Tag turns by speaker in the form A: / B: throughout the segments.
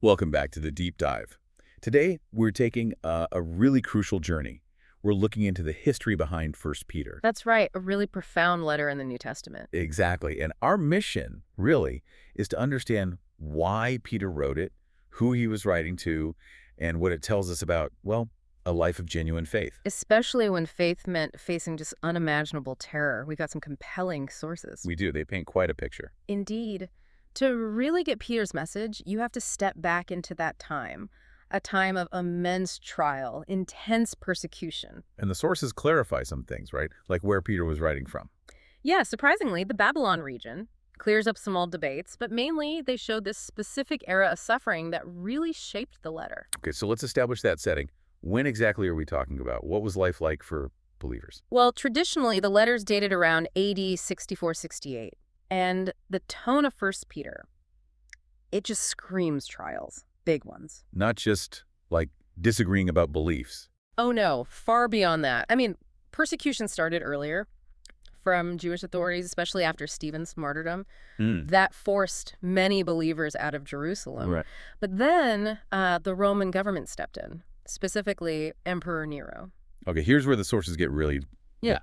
A: Welcome back to the Deep Dive. Today, we're taking a really crucial journey. We're looking into the history behind 1 Peter.
B: That's right, a really profound letter in the New Testament.
A: Exactly. And our mission, really, is to understand why Peter wrote it, who he was writing to, and what it tells us about, well, a life of genuine faith.
B: Especially when faith meant facing just unimaginable terror. We've got some compelling sources.
A: We do. They paint quite a picture.
B: Indeed. To really get Peter's message, you have to step back into that time, a time of immense trial, intense persecution.
A: And the sources clarify some things, right? Like where Peter was writing from.
B: Yeah, surprisingly, the Babylon region clears up some old debates, but mainly they show this specific era of suffering that really shaped the letter.
A: Okay, so let's establish that setting. When exactly are we talking about? What was life like for believers?
B: Well, traditionally, the letter's dated around AD 64-68. And the tone of 1 Peter, it just screams trials, big ones.
A: Not just, like, disagreeing about beliefs.
B: Oh, no, far beyond that. I mean, persecution started earlier from Jewish authorities, especially after Stephen's martyrdom. That forced many believers out of Jerusalem.
A: Right.
B: But then the Roman government stepped in, specifically Emperor Nero.
A: Okay, here's where the sources get really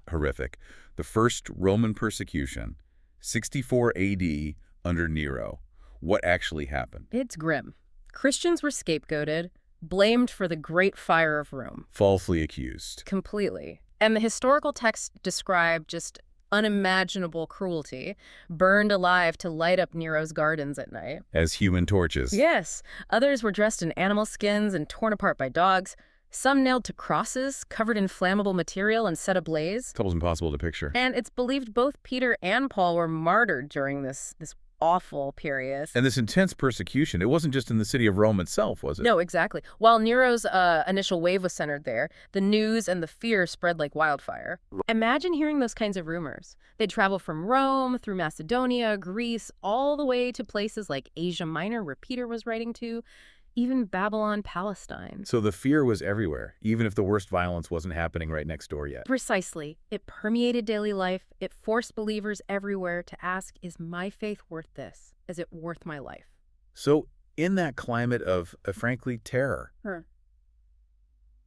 A: horrific. The first Roman persecution, 64 AD under Nero. What actually happened?
B: It's grim. Christians were scapegoated, blamed for the Great Fire of Rome.
A: Falsely accused.
B: Completely. And the historical texts describe just unimaginable cruelty, burned alive to light up Nero's gardens at night.
A: As human torches.
B: Yes. Others were dressed in animal skins and torn apart by dogs. Some nailed to crosses, covered in flammable material and set ablaze.
A: It's almost impossible to picture.
B: And it's believed both Peter and Paul were martyred during this awful period.
A: And this intense persecution, it wasn't just in the city of Rome itself, was it?
B: No, exactly. While Nero's initial wave was centered there, the news and the fear spread like wildfire. Imagine hearing those kinds of rumors. They'd travel from Rome, through Macedonia, Greece, all the way to places like Asia Minor, where Peter was writing to, even Babylon, Palestine.
A: So the fear was everywhere, even if the worst violence wasn't happening right next door yet.
B: Precisely. It permeated daily life. It forced believers everywhere to ask, is my faith worth this? Is it worth my life?
A: So in that climate of, frankly, terror,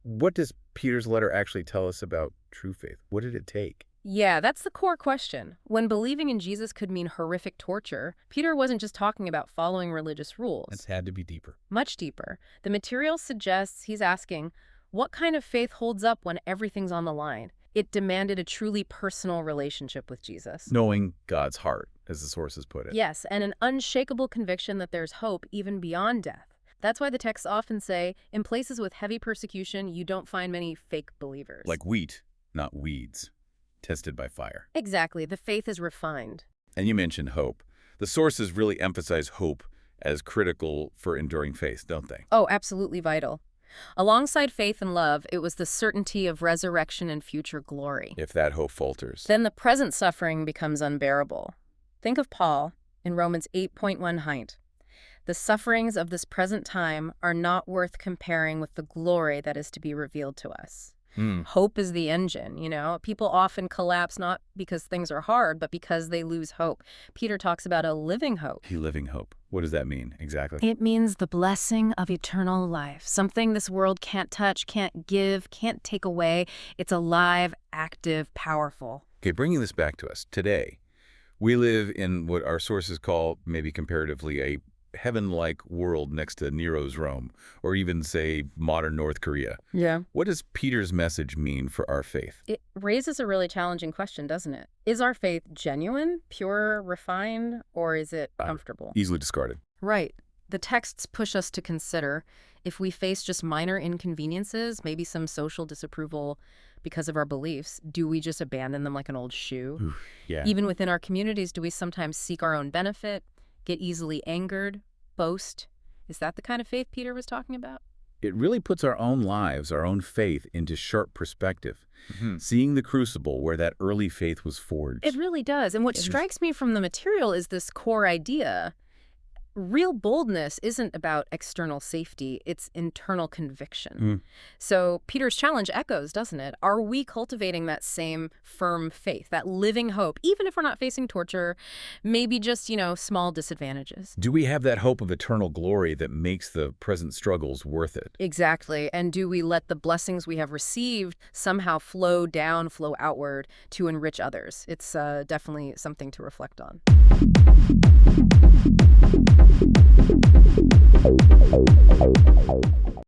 A: what does Peter's letter actually tell us about true faith? What did it take?
B: Yeah, that's the core question. When believing in Jesus could mean horrific torture, Peter wasn't just talking about following religious rules.
A: It's had to be deeper.
B: Much deeper. The material suggests he's asking, what kind of faith holds up when everything's on the line? It demanded a truly personal relationship with Jesus.
A: Knowing God's heart, as the sources put it.
B: Yes, and an unshakable conviction that there's hope even beyond death. That's why the texts often say, in places with heavy persecution, you don't find many fake believers.
A: Like wheat, not weeds. Tested by fire.
B: Exactly. The faith is refined.
A: And you mentioned hope. The sources really emphasize hope as critical for enduring faith, don't they?
B: Oh, absolutely vital. Alongside faith and love, it was the certainty of resurrection and future glory.
A: If that hope falters.
B: Then the present suffering becomes unbearable. Think of Paul in Romans 8.1 height. The sufferings of this present time are not worth comparing with the glory that is to be revealed to us. Hope is the engine, you know. People often collapse not because things are hard, but because they lose hope. Peter talks about a living hope.
A: A living hope. What does that mean exactly?
B: It means the blessing of eternal life, something this world can't touch, can't give, can't take away. It's alive, active, powerful.
A: Okay, bringing this back to us today, we live in what our sources call, maybe comparatively, a heaven-like world next to Nero's Rome, or even, say, modern North Korea.
B: Yeah.
A: What does Peter's message mean for our faith?
B: It raises a really challenging question, doesn't it? Is our faith genuine, pure, refined, or is it comfortable?
A: Easily discarded.
B: Right. The texts push us to consider, if we face just minor inconveniences, maybe some social disapproval because of our beliefs, do we just abandon them like an old shoe?
A: Ooh, yeah.
B: Even within our communities, do we sometimes seek our own benefit, get easily angered, boast? Is that the kind of faith Peter was talking about?
A: It really puts our own lives, our own faith, into sharp perspective. Seeing the crucible where that early faith was forged.
B: It really does. And what strikes me from the material is this core idea. Real boldness isn't about external safety, it's internal conviction.
A: Mm.
B: So Peter's challenge echoes, doesn't it? Are we cultivating that same firm faith, that living hope, even if we're not facing torture, maybe just, small disadvantages?
A: Do we have that hope of eternal glory that makes the present struggles worth it?
B: Exactly. And do we let the blessings we have received somehow flow down, flow outward to enrich others? It's definitely something to reflect on.